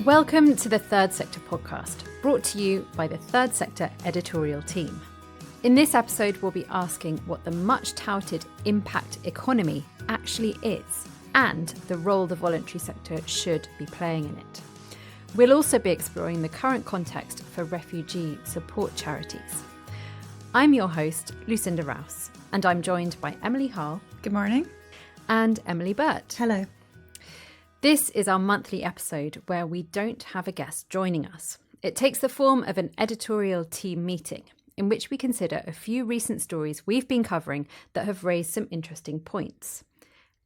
Welcome to the Third Sector podcast, brought to you by the Third Sector editorial team. In this episode, we'll be asking what the much-touted impact economy actually is and the role the voluntary sector should be playing in it. We'll also be exploring the current context for refugee support charities. I'm your host, Lucinda Rouse, and I'm joined by Emily Harle. Good morning. And Emily Burt. Hello. This is our monthly episode where we don't have a guest joining us. It takes the form of an editorial team meeting in which we consider a few recent stories we've been covering that have raised some interesting points.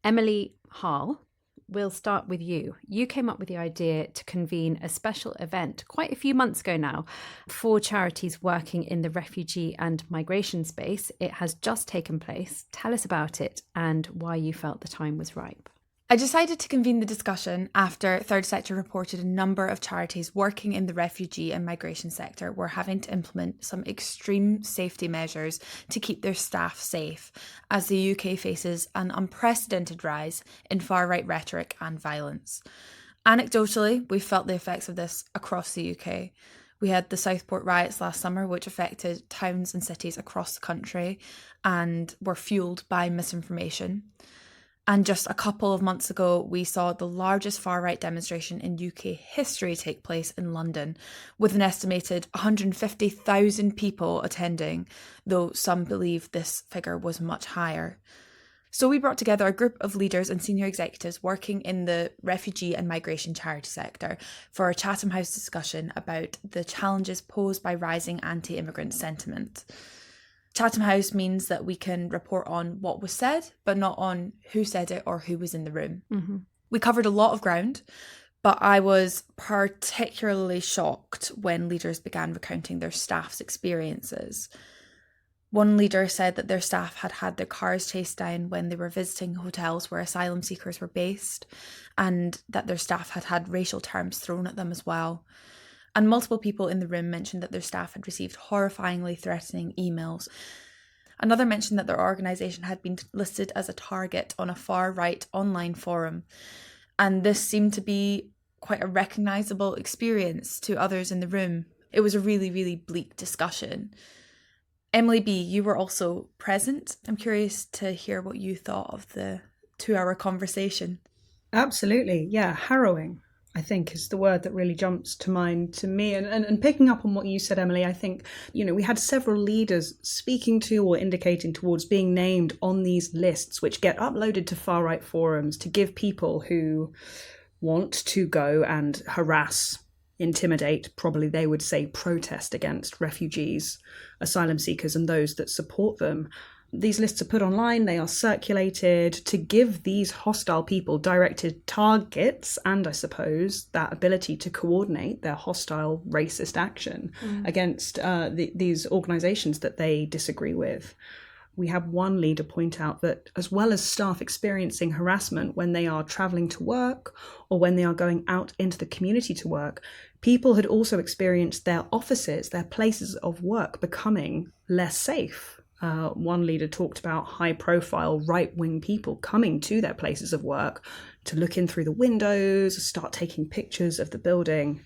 Emily Harle, we'll start with you. You came up with the idea to convene a special event quite a few months ago now for charities working in the refugee and migration space. It has just taken place. Tell us about it and why you felt the time was ripe. I decided to convene the discussion after Third Sector reported a number of charities working in the refugee and migration sector were having to implement some extreme safety measures to keep their staff safe as the UK faces an unprecedented rise in far-right rhetoric and violence. Anecdotally, we felt the effects of this across the UK. We had the Southport riots last summer, which affected towns and cities across the country and were fuelled by misinformation. And just a couple of months ago, we saw the largest far-right demonstration in UK history take place in London, with an estimated 150,000 people attending, though some believe this figure was much higher. So we brought together a group of leaders and senior executives working in the refugee and migration charity sector for a Chatham House discussion about the challenges posed by rising anti-immigrant sentiment. Chatham House means that we can report on what was said, but not on who said it or who was in the room. Mm-hmm. We covered a lot of ground, but I was particularly shocked when leaders began recounting their staff's experiences. One leader said that their staff had had their cars chased down when they were visiting hotels where asylum seekers were based, and that their staff had had racial terms thrown at them as well. And multiple people in the room mentioned that their staff had received horrifyingly threatening emails. Another mentioned that their organisation had been listed as a target on a far-right online forum. And this seemed to be quite a recognisable experience to others in the room. It was a really, really bleak discussion. Emily B., you were also present. I'm curious to hear what you thought of the 2-hour conversation. Absolutely. Yeah, harrowing, I think, is the word that really jumps to mind to me. And picking up on what you said, Emily, I think, we had several leaders speaking to or indicating towards being named on these lists, which get uploaded to far-right forums to give people who want to go and harass, intimidate, probably they would say protest against refugees, asylum seekers and those that support them. These lists are put online, they are circulated to give these hostile people directed targets and, I suppose, that ability to coordinate their hostile racist action against these organisations that they disagree with. We have one leader point out that as well as staff experiencing harassment when they are travelling to work or when they are going out into the community to work, people had also experienced their offices, their places of work becoming less safe. One leader talked about high-profile right-wing people coming to their places of work to look in through the windows, start taking pictures of the building.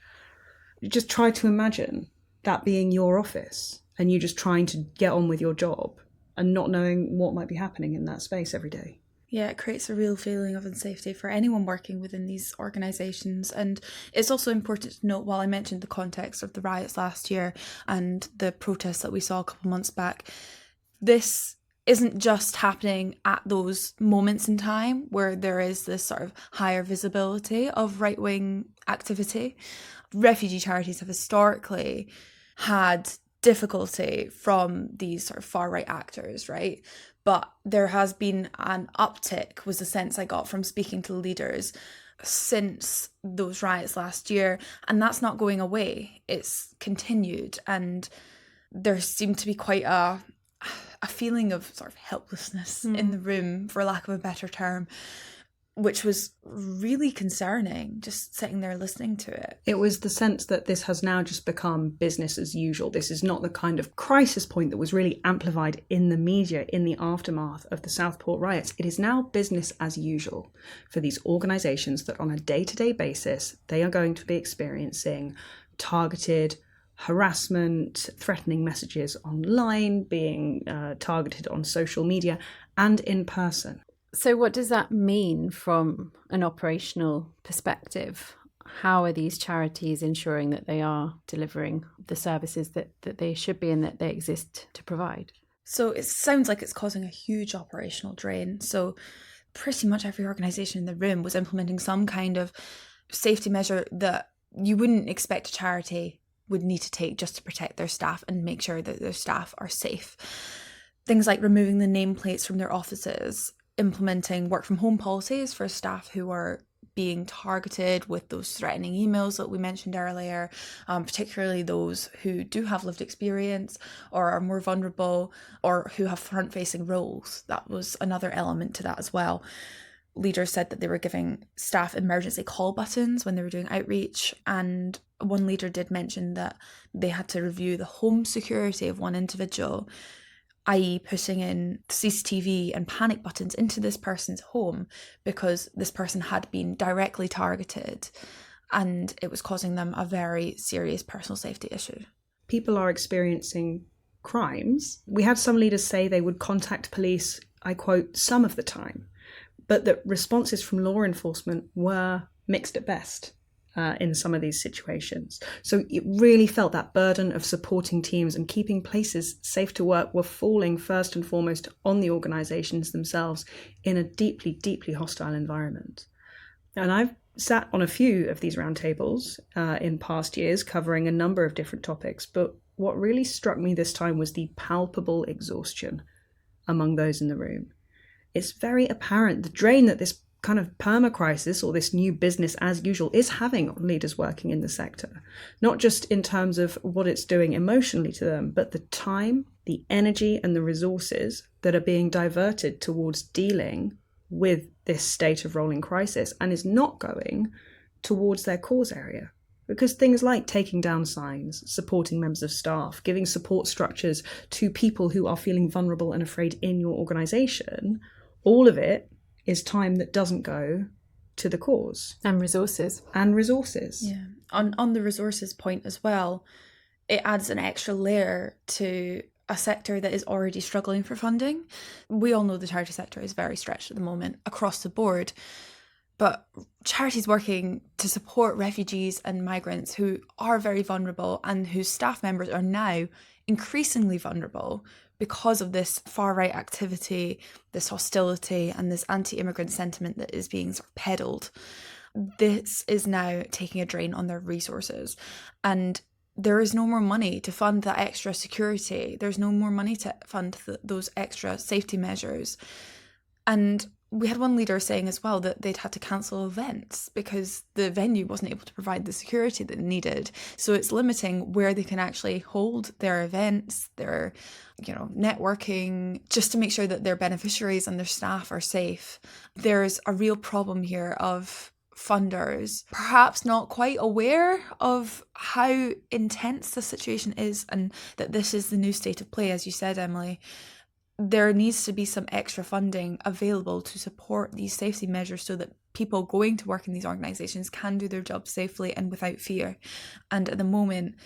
Just try to imagine that being your office and you just trying to get on with your job and not knowing what might be happening in that space every day. Yeah, it creates a real feeling of unsafety for anyone working within these organisations. And it's also important to note, while I mentioned the context of the riots last year and the protests that we saw a couple months back, this isn't just happening at those moments in time where there is this sort of higher visibility of right-wing activity. Refugee charities have historically had difficulty from these sort of far-right actors, right? But there has been an uptick, was the sense I got from speaking to leaders since those riots last year. And that's not going away. It's continued. And there seemed to be quite a feeling of sort of helplessness in the room, for lack of a better term. which was really concerning, just sitting there listening to it. It was the sense that this has now just become business as usual. This is not the kind of crisis point that was really amplified in the media in the aftermath of the Southport riots. It is now business as usual for these organisations that on a day-to-day basis, they are going to be experiencing targeted harassment, threatening messages online, being targeted on social media and in person. So what does that mean from an operational perspective? How are these charities ensuring that they are delivering the services that they should be and that they exist to provide? So it sounds like it's causing a huge operational drain. So pretty much every organisation in the room was implementing some kind of safety measure that you wouldn't expect a charity would need to take just to protect their staff and make sure that their staff are safe. Things like removing the nameplates from their offices, implementing work from home policies for staff who are being targeted with those threatening emails that we mentioned earlier, particularly those who do have lived experience or are more vulnerable or who have front-facing roles. That was another element to that as well. Leaders said that they were giving staff emergency call buttons when they were doing outreach, and one leader did mention that they had to review the home security of one individual, i.e. putting in CCTV and panic buttons into this person's home because this person had been directly targeted and it was causing them a very serious personal safety issue. People are experiencing crimes. We had some leaders say they would contact police, I quote, some of the time, but that responses from law enforcement were mixed at best. In some of these situations. So it really felt that burden of supporting teams and keeping places safe to work were falling first and foremost on the organisations themselves in a deeply, deeply hostile environment. And I've sat on a few of these roundtables in past years covering a number of different topics, but what really struck me this time was the palpable exhaustion among those in the room. It's very apparent the drain that this kind of perma-crisis or this new business as usual is having on leaders working in the sector, not just in terms of what it's doing emotionally to them, but the time, the energy and the resources that are being diverted towards dealing with this state of rolling crisis and is not going towards their cause area. Because things like taking down signs, supporting members of staff, giving support structures to people who are feeling vulnerable and afraid in your organisation, all of it is time that doesn't go to the cause. And resources. Yeah. On the resources point as well, it adds an extra layer to a sector that is already struggling for funding. We all know the charity sector is very stretched at the moment across the board, but charities working to support refugees and migrants who are very vulnerable and whose staff members are now increasingly vulnerable because of this far-right activity, this hostility and this anti-immigrant sentiment that is being sort of peddled. This is now taking a drain on their resources. And there is no more money to fund that extra security. There's no more money to fund those extra safety measures. And we had one leader saying as well that they'd had to cancel events because the venue wasn't able to provide the security that they needed. So it's limiting where they can actually hold their events, their, networking, just to make sure that their beneficiaries and their staff are safe. There's a real problem here of funders perhaps not quite aware of how intense the situation is and that this is the new state of play, as you said, Emily. There needs to be some extra funding available to support these safety measures so that people going to work in these organisations can do their job safely and without fear. And at the moment,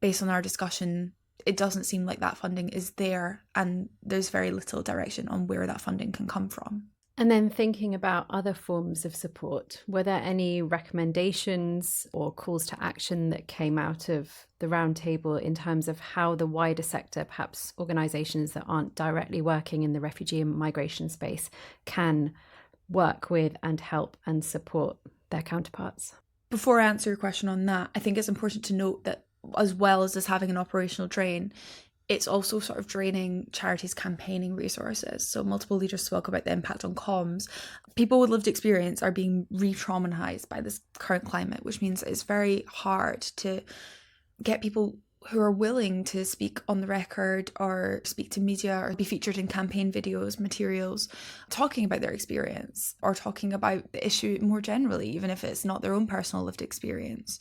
based on our discussion, it doesn't seem like that funding is there, and there's very little direction on where that funding can come from. And then thinking about other forms of support, were there any recommendations or calls to action that came out of the roundtable in terms of how the wider sector, perhaps organisations that aren't directly working in the refugee and migration space, can work with and help and support their counterparts? Before I answer your question on that, I think it's important to note that as well as this having an operational drain, it's also sort of draining charities' campaigning resources. So multiple leaders spoke about the impact on comms. People with lived experience are being re-traumatized by this current climate, which means it's very hard to get people who are willing to speak on the record or speak to media or be featured in campaign videos, materials, talking about their experience or talking about the issue more generally, even if it's not their own personal lived experience.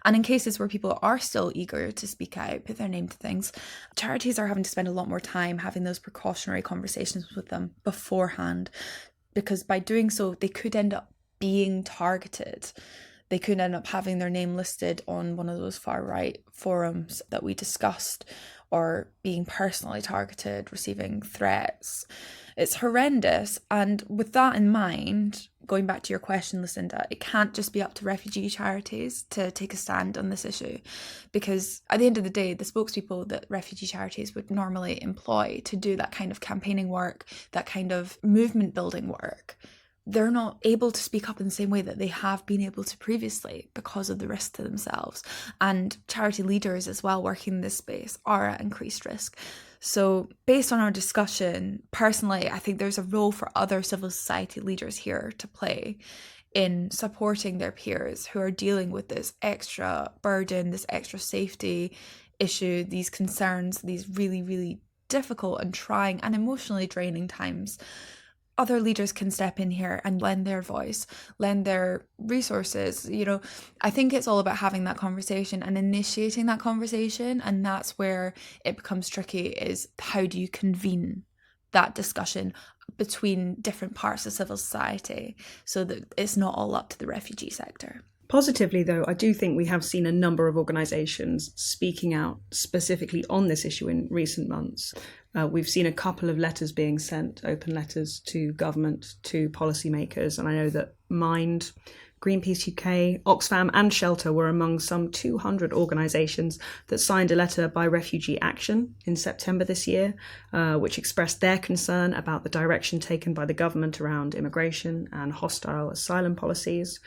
And in cases where people are still eager to speak out, put their name to things, charities are having to spend a lot more time having those precautionary conversations with them beforehand, because by doing so, they could end up being targeted. They could end up having their name listed on one of those far right forums that we discussed, or being personally targeted, receiving threats. It's horrendous. And with that in mind, going back to your question, Lucinda, it can't just be up to refugee charities to take a stand on this issue, because at the end of the day, the spokespeople that refugee charities would normally employ to do that kind of campaigning work, that kind of movement building work, they're not able to speak up in the same way that they have been able to previously because of the risk to themselves. And charity leaders as well working in this space are at increased risk. So based on our discussion, personally, I think there's a role for other civil society leaders here to play in supporting their peers who are dealing with this extra burden, this extra safety issue, these concerns, these really, really difficult and trying and emotionally draining times. Other leaders can step in here and lend their voice, lend their resources. I think it's all about having that conversation and initiating that conversation. And that's where it becomes tricky, is how do you convene that discussion between different parts of civil society so that it's not all up to the refugee sector. Positively, though, I do think we have seen a number of organisations speaking out specifically on this issue in recent months. We've seen a couple of letters being sent, open letters to government, to policymakers, and I know that Mind, Greenpeace UK, Oxfam and Shelter were among some 200 organisations that signed a letter by Refugee Action in September this year, which expressed their concern about the direction taken by the government around immigration and hostile asylum policies.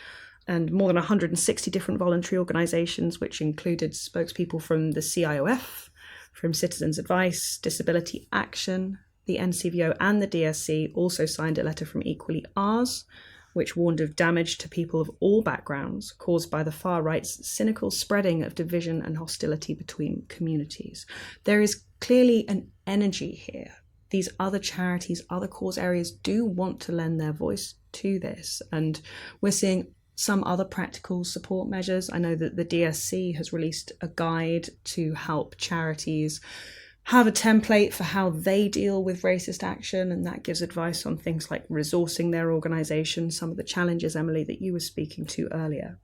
And more than 160 different voluntary organisations, which included spokespeople from the CIOF, from Citizens Advice, Disability Action, the NCVO and the DSC, also signed a letter from Equally Ours, which warned of damage to people of all backgrounds caused by the far right's cynical spreading of division and hostility between communities. There is clearly an energy here. These other charities, other cause areas do want to lend their voice to this, and we're seeing some other practical support measures. I know that the DSC has released a guide to help charities have a template for how they deal with racist action, and that gives advice on things like resourcing their organisation, some of the challenges, Emily, that you were speaking to earlier.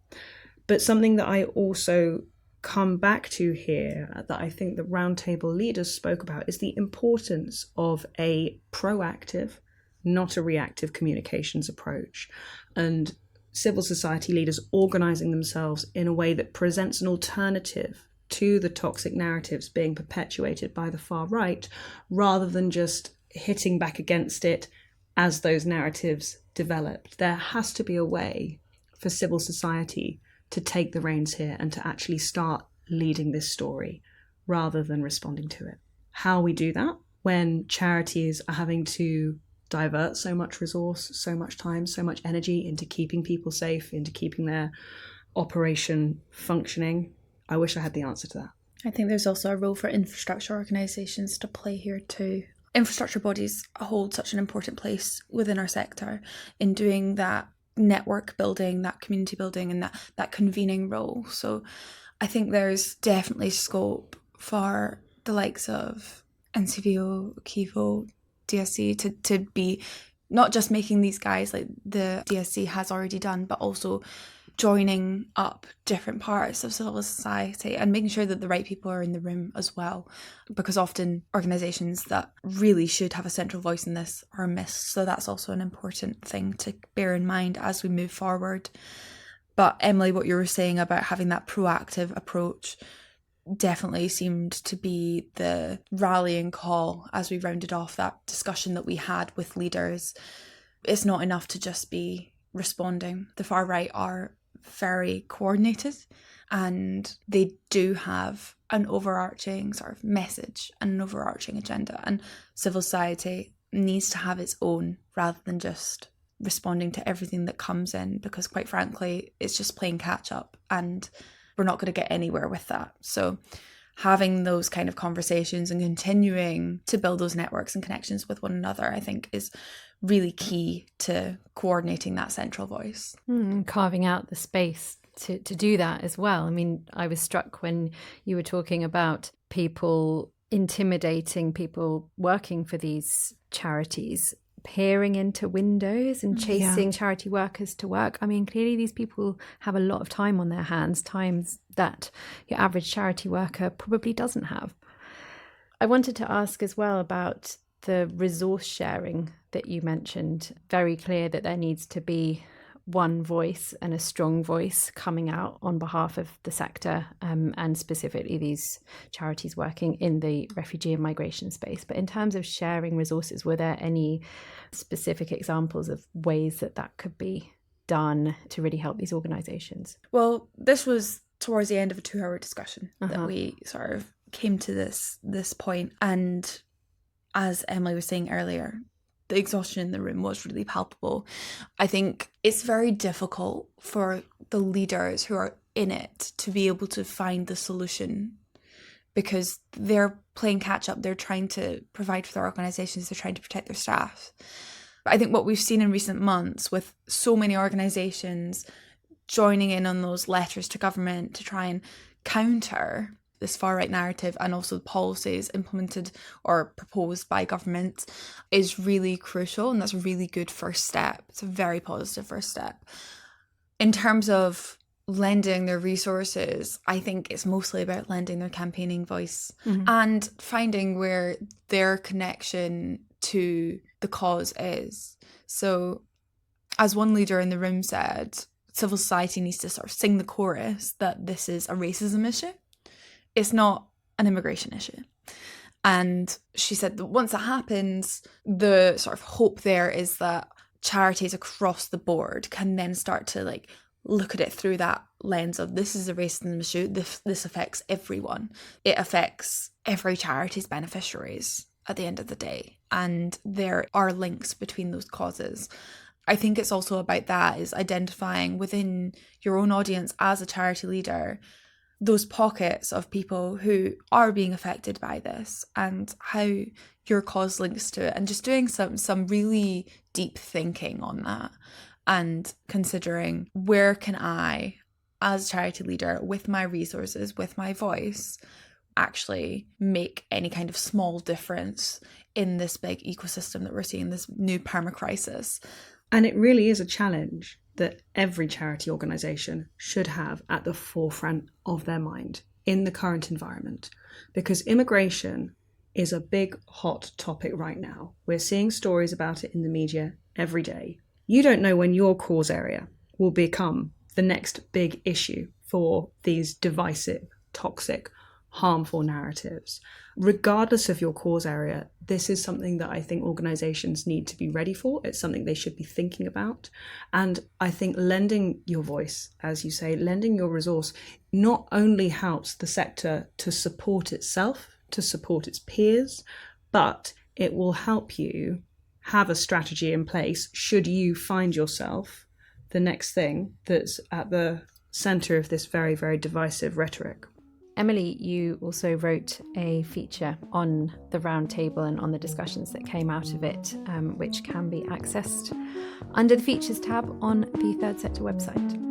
But something that I also come back to here that I think the roundtable leaders spoke about is the importance of a proactive, not a reactive communications approach, and civil society leaders organising themselves in a way that presents an alternative to the toxic narratives being perpetuated by the far right, rather than just hitting back against it as those narratives developed. There has to be a way for civil society to take the reins here and to actually start leading this story rather than responding to it. How we do that when charities are having to divert so much resource, so much time, so much energy into keeping people safe, into keeping their operation functioning. I wish I had the answer to that. I think there's also a role for infrastructure organisations to play here too. Infrastructure bodies hold such an important place within our sector in doing that network building, that community building and that convening role. So I think there's definitely scope for the likes of NCVO, Kivo, DSC to be not just making these guys like the DSC has already done, but also joining up different parts of civil society and making sure that the right people are in the room as well, because often organisations that really should have a central voice in this are missed. So that's also an important thing to bear in mind as we move forward. But Emily, what you were saying about having that proactive approach definitely seemed to be the rallying call as we rounded off that discussion that we had with leaders. It's not enough to just be responding. The far right are very coordinated and they do have an overarching sort of message and an overarching agenda, and civil society needs to have its own rather than just responding to everything that comes in, because quite frankly it's just playing catch up and we're not going to get anywhere with that. So having those kind of conversations and continuing to build those networks and connections with one another, I think is really key to coordinating that central voice. Carving out the space to do that as well. I mean, I was struck when you were talking about people intimidating people working for these charities, peering into windows and chasing charity workers to work. I mean, clearly these people have a lot of time on their hands, times that your average charity worker probably doesn't have. I wanted to ask as well about the resource sharing that you mentioned. Very clear that there needs to be one voice and a strong voice coming out on behalf of the sector, and specifically these charities working in the refugee and migration space. But in terms of sharing resources, were there any specific examples of ways that that could be done to really help these organisations? Well, this was towards the end of a 2-hour discussion that we sort of came to this point. And as Emily was saying earlier, the exhaustion in the room was really palpable. I think it's very difficult for the leaders who are in it to be able to find the solution, because they're playing catch up. They're trying to provide for their organisations. They're trying to protect their staff. But I think what we've seen in recent months with so many organisations joining in on those letters to government to try and counter this far-right narrative and also policies implemented or proposed by government is really crucial, and that's a really good first step. It's a very positive first step. In terms of lending their resources, I think it's mostly about lending their campaigning voice and finding where their connection to the cause is. So, as one leader in the room said, civil society needs to sort of sing the chorus that this is a racism issue. It's not an immigration issue. And she said that once that happens, the sort of hope there is that charities across the board can then start to look at it through that lens of this is a racism issue, this affects everyone. It affects every charity's beneficiaries at the end of the day. And there are links between those causes. I think it's also about that, is identifying within your own audience as a charity leader those pockets of people who are being affected by this and how your cause links to it, and just doing some really deep thinking on that and considering where can I, as a charity leader, with my resources, with my voice, actually make any kind of small difference in this big ecosystem that we're seeing, this new permacrisis. And it really is a challenge that every charity organisation should have at the forefront of their mind in the current environment, because immigration is a big hot topic right now. We're seeing stories about it in the media every day. You don't know when your cause area will become the next big issue for these divisive, toxic, harmful narratives. Regardless of your cause area, this is something that I think organisations need to be ready for. It's something they should be thinking about. And I think lending your voice, as you say, lending your resource, not only helps the sector to support itself, to support its peers, but it will help you have a strategy in place should you find yourself the next thing that's at the centre of this very, very divisive rhetoric. Emily, you also wrote a feature on the roundtable and on the discussions that came out of it, which can be accessed under the features tab on the Third Sector website.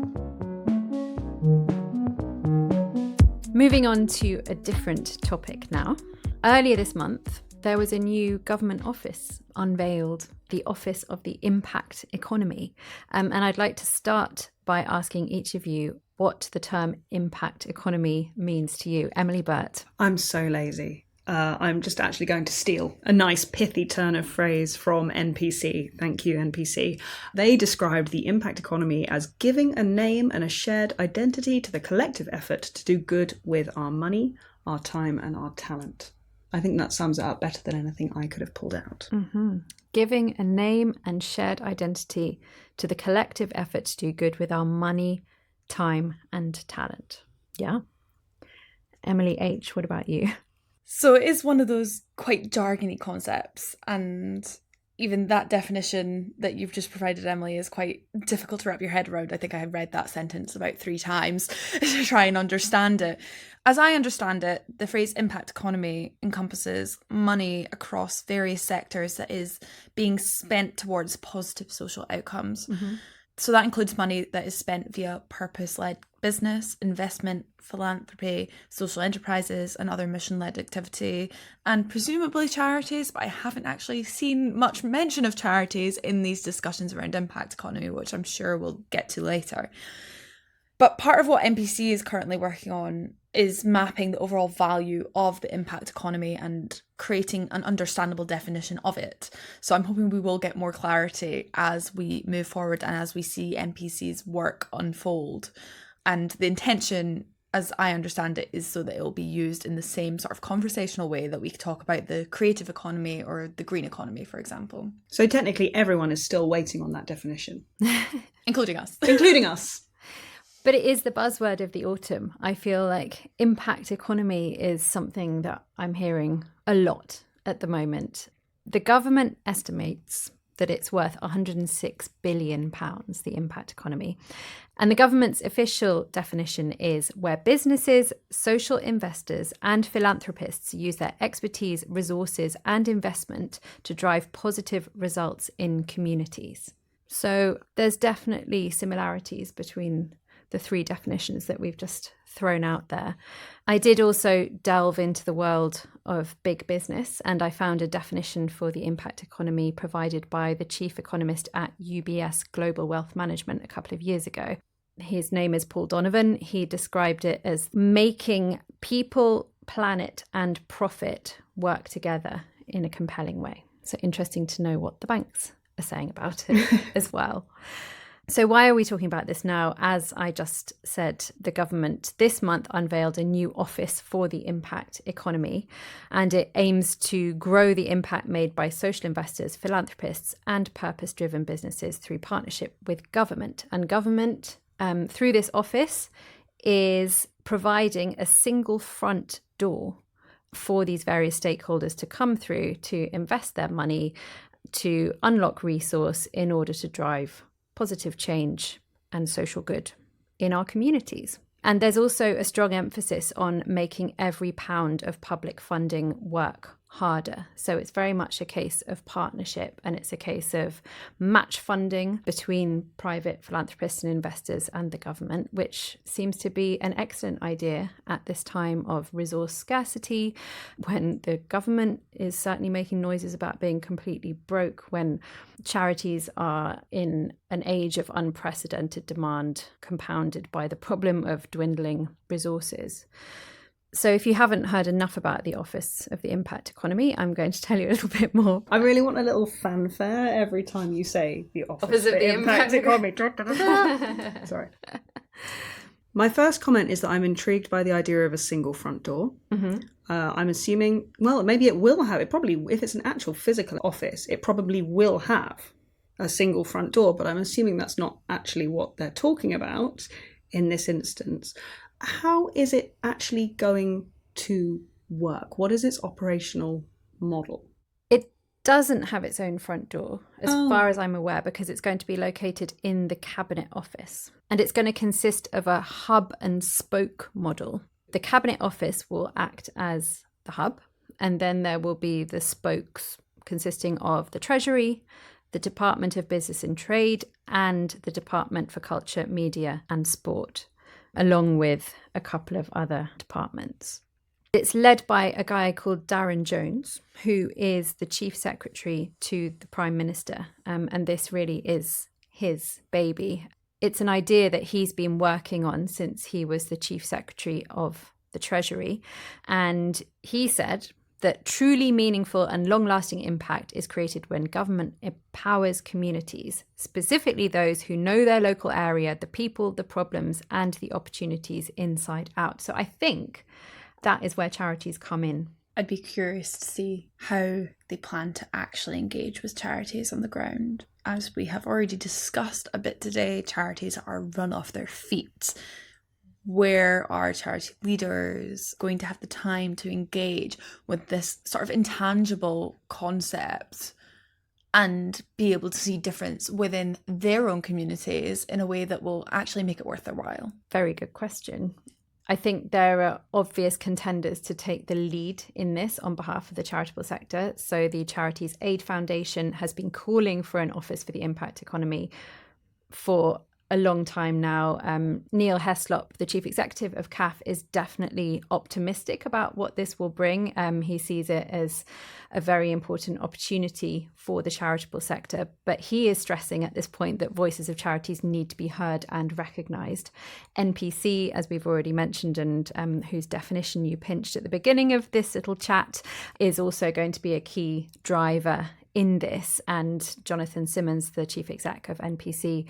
Moving on to a different topic now. Earlier this month, there was a new government office unveiled, the Office of the Impact Economy. And I'd like to start by asking each of you what the term impact economy means to you. Emily Burt. I'm so lazy. I'm just actually going to steal a nice pithy turn of phrase from NPC. Thank you, NPC. They described the impact economy as giving a name and a shared identity to the collective effort to do good with our money, our time, and our talent. I think that sums it up better than anything I could have pulled out. Mm-hmm. Giving a name and shared identity to the collective effort to do good with our money, time, and talent. Yeah. Emily H., what about you? So it is one of those quite jargony concepts, and even that definition that you've just provided, Emily, is quite difficult to wrap your head around. I think I read that sentence about 3 times to try and understand it. As I understand it, the phrase impact economy encompasses money across various sectors that is being spent towards positive social outcomes. Mm-hmm. So that includes money that is spent via purpose-led business, investment, philanthropy, social enterprises, and other mission-led activity, and presumably charities, but I haven't actually seen much mention of charities in these discussions around impact economy, which I'm sure we'll get to later. But part of what MPC is currently working on is mapping the overall value of the impact economy and creating an understandable definition of it. So I'm hoping we will get more clarity as we move forward and as we see MPC's work unfold. And the intention, as I understand it, is so that it will be used in the same sort of conversational way that we talk about the creative economy or the green economy, for example. So technically everyone is still waiting on that definition. Including us. Including us. But it is the buzzword of the autumn. I feel like impact economy is something that I'm hearing a lot at the moment. The government estimates that it's worth £106 billion, the impact economy. And the government's official definition is where businesses, social investors and philanthropists use their expertise, resources and investment to drive positive results in communities. So there's definitely similarities between the 3 definitions that we've just thrown out there. I did also delve into the world of big business, and I found a definition for the impact economy provided by the chief economist at UBS Global Wealth Management a couple of years ago. His name is Paul Donovan. He described it as making people, planet and profit work together in a compelling way. So interesting to know what the banks are saying about it as well. So why are we talking about this now? As I just said, the government this month unveiled a new office for the impact economy, and it aims to grow the impact made by social investors, philanthropists and purpose-driven businesses through partnership with government. And government, through this office, is providing a single front door for these various stakeholders to come through to invest their money, to unlock resource in order to drive positive change and social good in our communities. And there's also a strong emphasis on making every pound of public funding work harder. So it's very much a case of partnership, and it's a case of match funding between private philanthropists and investors and the government, which seems to be an excellent idea at this time of resource scarcity, when the government is certainly making noises about being completely broke, when charities are in an age of unprecedented demand, compounded by the problem of dwindling resources. So if you haven't heard enough about the Office of the Impact Economy, I'm going to tell you a little bit more. I really want a little fanfare every time you say the Office of the Impact Economy. Sorry. My first comment is that I'm intrigued by the idea of a single front door. Mm-hmm. I'm assuming, well, maybe it will have, it probably, if it's an actual physical office, it probably will have a single front door, but I'm assuming that's not actually what they're talking about in this instance. How is it actually going to work? What is its operational model? It doesn't have its own front door, as far as I'm aware, because it's going to be located in the Cabinet Office. And it's going to consist of a hub and spoke model. The Cabinet Office will act as the hub, and then there will be the spokes consisting of the Treasury, the Department of Business and Trade, and the Department for Culture, Media and Sport, along with a couple of other departments. It's led by a guy called Darren Jones, who is the Chief Secretary to the Prime Minister, and this really is his baby. It's an idea that he's been working on since he was the Chief Secretary of the Treasury, and he said that truly meaningful and long-lasting impact is created when government empowers communities, specifically those who know their local area, the people, the problems, and the opportunities inside out. So I think that is where charities come in. I'd be curious to see how they plan to actually engage with charities on the ground. As we have already discussed a bit today, charities are run off their feet. Where are charity leaders going to have the time to engage with this sort of intangible concept and be able to see difference within their own communities in a way that will actually make it worth their while? Very good question. I think there are obvious contenders to take the lead in this on behalf of the charitable sector. So the Charities Aid Foundation has been calling for an office for the impact economy for a long time now. Neil Heslop, the chief executive of CAF, is definitely optimistic about what this will bring. He sees it as a very important opportunity for the charitable sector, but he is stressing at this point that voices of charities need to be heard and recognised. NPC, as we've already mentioned, and whose definition you pinched at the beginning of this little chat, is also going to be a key driver in this. And Jonathan Simmons, the chief exec of NPC,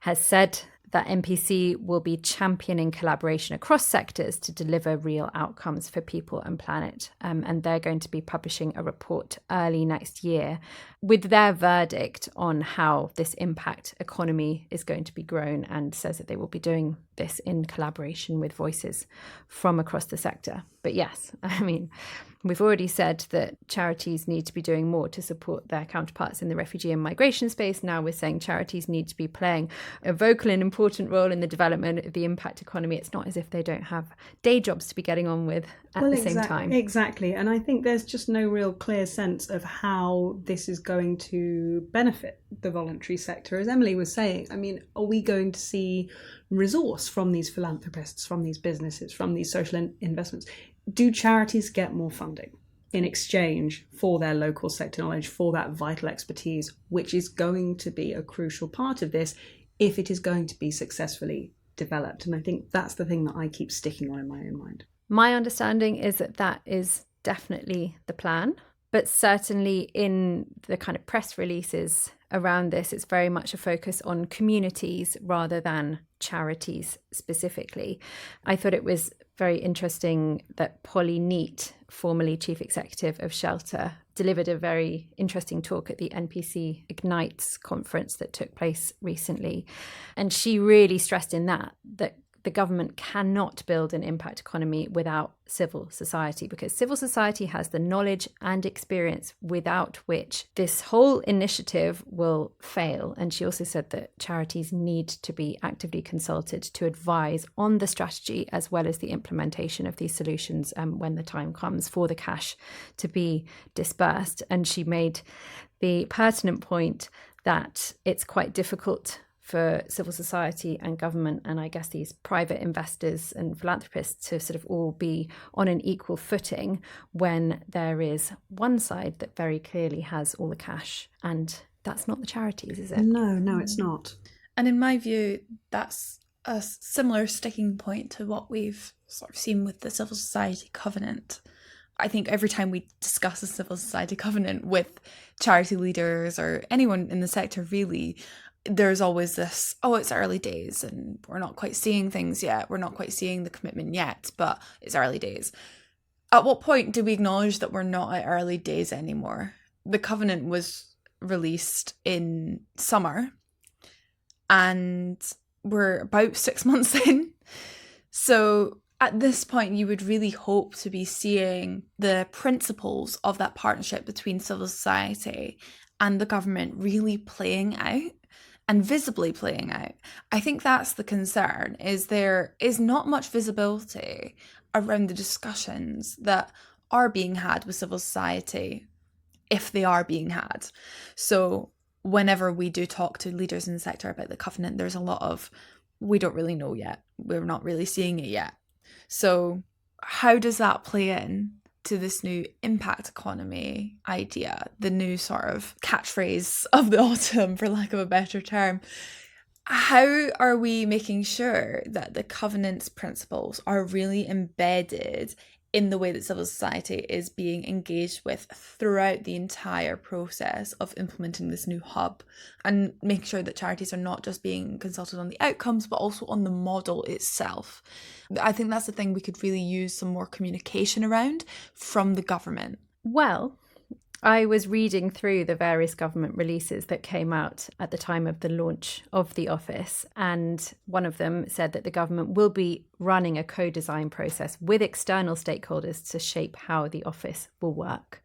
has said that NPC will be championing collaboration across sectors to deliver real outcomes for people and planet. And they're going to be publishing a report early next year with their verdict on how this impact economy is going to be grown, and says that they will be doing this in collaboration with voices from across the sector. But yes, I mean, we've already said that charities need to be doing more to support their counterparts in the refugee and migration space. Now we're saying charities need to be playing a vocal and important role in the development of the impact economy. It's not as if they don't have day jobs to be getting on with at the same time. Exactly. And I think there's just no real clear sense of how this is going to benefit the voluntary sector. As Emily was saying, I mean, are we going to see resource from these philanthropists, from these businesses, from these social investments? Do charities get more funding in exchange for their local sector knowledge, for that vital expertise, which is going to be a crucial part of this if it is going to be successfully developed? And I think that's the thing that I keep sticking on in my own mind. My understanding is that that is definitely the plan, but certainly in the kind of press releases around this, it's very much a focus on communities rather than charities specifically. I thought it was very interesting that Polly Neate, formerly chief executive of Shelter, delivered a very interesting talk at the NPC Ignites conference that took place recently. And she really stressed in that the government cannot build an impact economy without civil society, because civil society has the knowledge and experience without which this whole initiative will fail. And she also said that charities need to be actively consulted to advise on the strategy as well as the implementation of these solutions when the time comes for the cash to be dispersed. And she made the pertinent point that it's quite difficult for civil society and government, and I guess these private investors and philanthropists, to sort of all be on an equal footing when there is one side that very clearly has all the cash, and that's not the charities, is it? No, it's not. And in my view, that's a similar sticking point to what we've sort of seen with the civil society covenant. I think every time we discuss a civil society covenant with charity leaders or anyone in the sector really, there's always this, oh, it's early days and we're not quite seeing things yet. We're not quite seeing the commitment yet, but it's early days. At what point do we acknowledge that we're not at early days anymore? The covenant was released in summer and we're about 6 months in. So at this point, you would really hope to be seeing the principles of that partnership between civil society and the government really playing out and visibly playing out. I think that's the concern, is there is not much visibility around the discussions that are being had with civil society, if they are being had. So whenever we do talk to leaders in the sector about the covenant, there's a lot of, we don't really know yet. We're not really seeing it yet. So how does that play in to this new impact economy idea, the new sort of catchphrase of the autumn, for lack of a better term? How are we making sure that the covenant's principles are really embedded in the way that civil society is being engaged with throughout the entire process of implementing this new hub, and make sure that charities are not just being consulted on the outcomes, but also on the model itself? I think that's the thing we could really use some more communication around from the government. Well, I was reading through the various government releases that came out at the time of the launch of the office, and one of them said that the government will be running a co-design process with external stakeholders to shape how the office will work.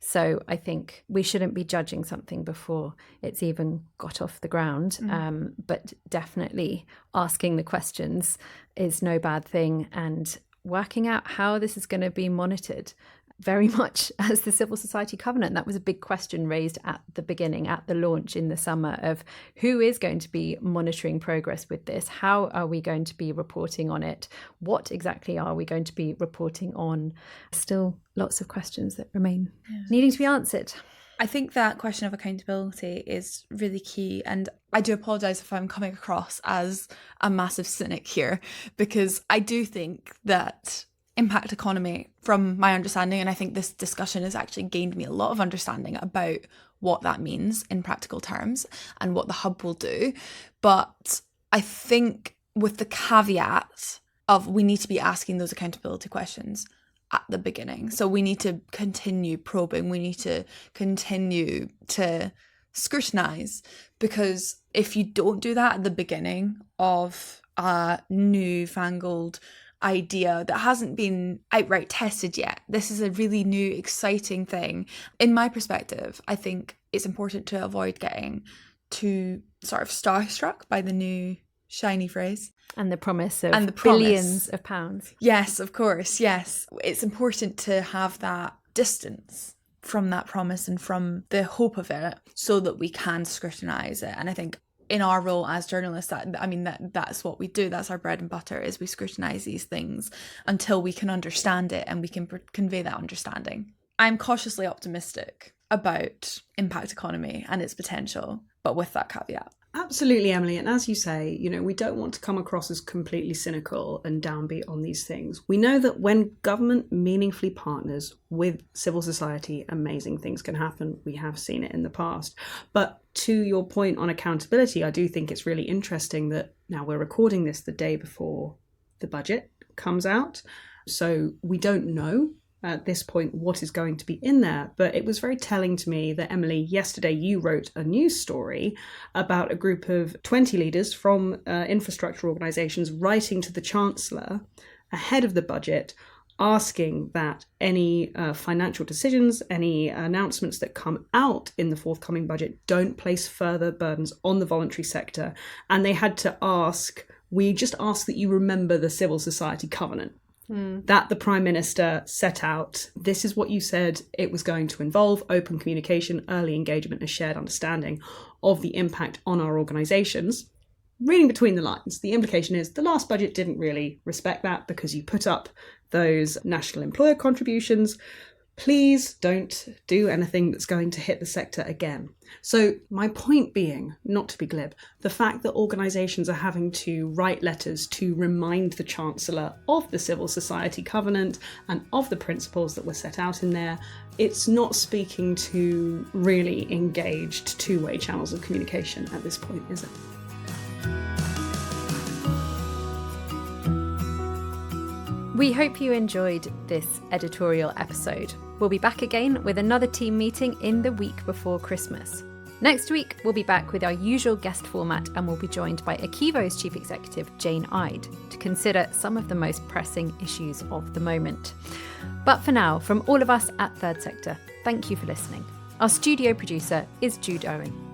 So I think we shouldn't be judging something before it's even got off the ground. But definitely asking the questions is no bad thing, and working out how this is going to be monitored, very much as the Civil Society Covenant. That was a big question raised at the beginning, at the launch in the summer, of who is going to be monitoring progress with this? How are we going to be reporting on it? What exactly are we going to be reporting on? Still lots of questions that remain needing to be answered. I think that question of accountability is really key, and I do apologise if I'm coming across as a massive cynic here, because I do think that impact economy, from my understanding, and I think this discussion has actually gained me a lot of understanding about what that means in practical terms and what the hub will do. But I think with the caveat of we need to be asking those accountability questions at the beginning. So we need to continue probing, we need to continue to scrutinise, because if you don't do that at the beginning of a newfangled idea that hasn't been outright tested yet, this is a really new, exciting thing. In my perspective, I think it's important to avoid getting too sort of starstruck by the new shiny phrase. And the promise of billions of pounds. Yes, of course, yes. It's important to have that distance from that promise and from the hope of it, so that we can scrutinise it. And I think in our role as journalists, that's what we do. That's our bread and butter, is we scrutinise these things until we can understand it and we can convey that understanding. I'm cautiously optimistic about impact economy and its potential, but with that caveat. Absolutely, Emily. And as you say, we don't want to come across as completely cynical and downbeat on these things. We know that when government meaningfully partners with civil society, amazing things can happen. We have seen it in the past. But to your point on accountability, I do think it's really interesting that now we're recording this the day before the budget comes out. So we don't know at this point what is going to be in there. But it was very telling to me that, Emily, yesterday you wrote a news story about a group of 20 leaders from infrastructure organisations writing to the Chancellor ahead of the budget, asking that any financial decisions, any announcements that come out in the forthcoming budget don't place further burdens on the voluntary sector. And they had to ask, we just ask that you remember the Civil Society Covenant that the Prime Minister set out. This is what you said it was going to involve: open communication, early engagement, and shared understanding of the impact on our organisations. Reading between the lines, the implication is the last budget didn't really respect that because you put up those national employer contributions. Please don't do anything that's going to hit the sector again. So my point being, not to be glib, the fact that organisations are having to write letters to remind the Chancellor of the Civil Society Covenant and of the principles that were set out in there, it's not speaking to really engaged two-way channels of communication at this point, is it? We hope you enjoyed this editorial episode. We'll be back again with another team meeting in the week before Christmas. Next week, we'll be back with our usual guest format, and we'll be joined by Akivo's Chief Executive, Jane Ide, to consider some of the most pressing issues of the moment. But for now, from all of us at Third Sector, thank you for listening. Our studio producer is Jude Owen.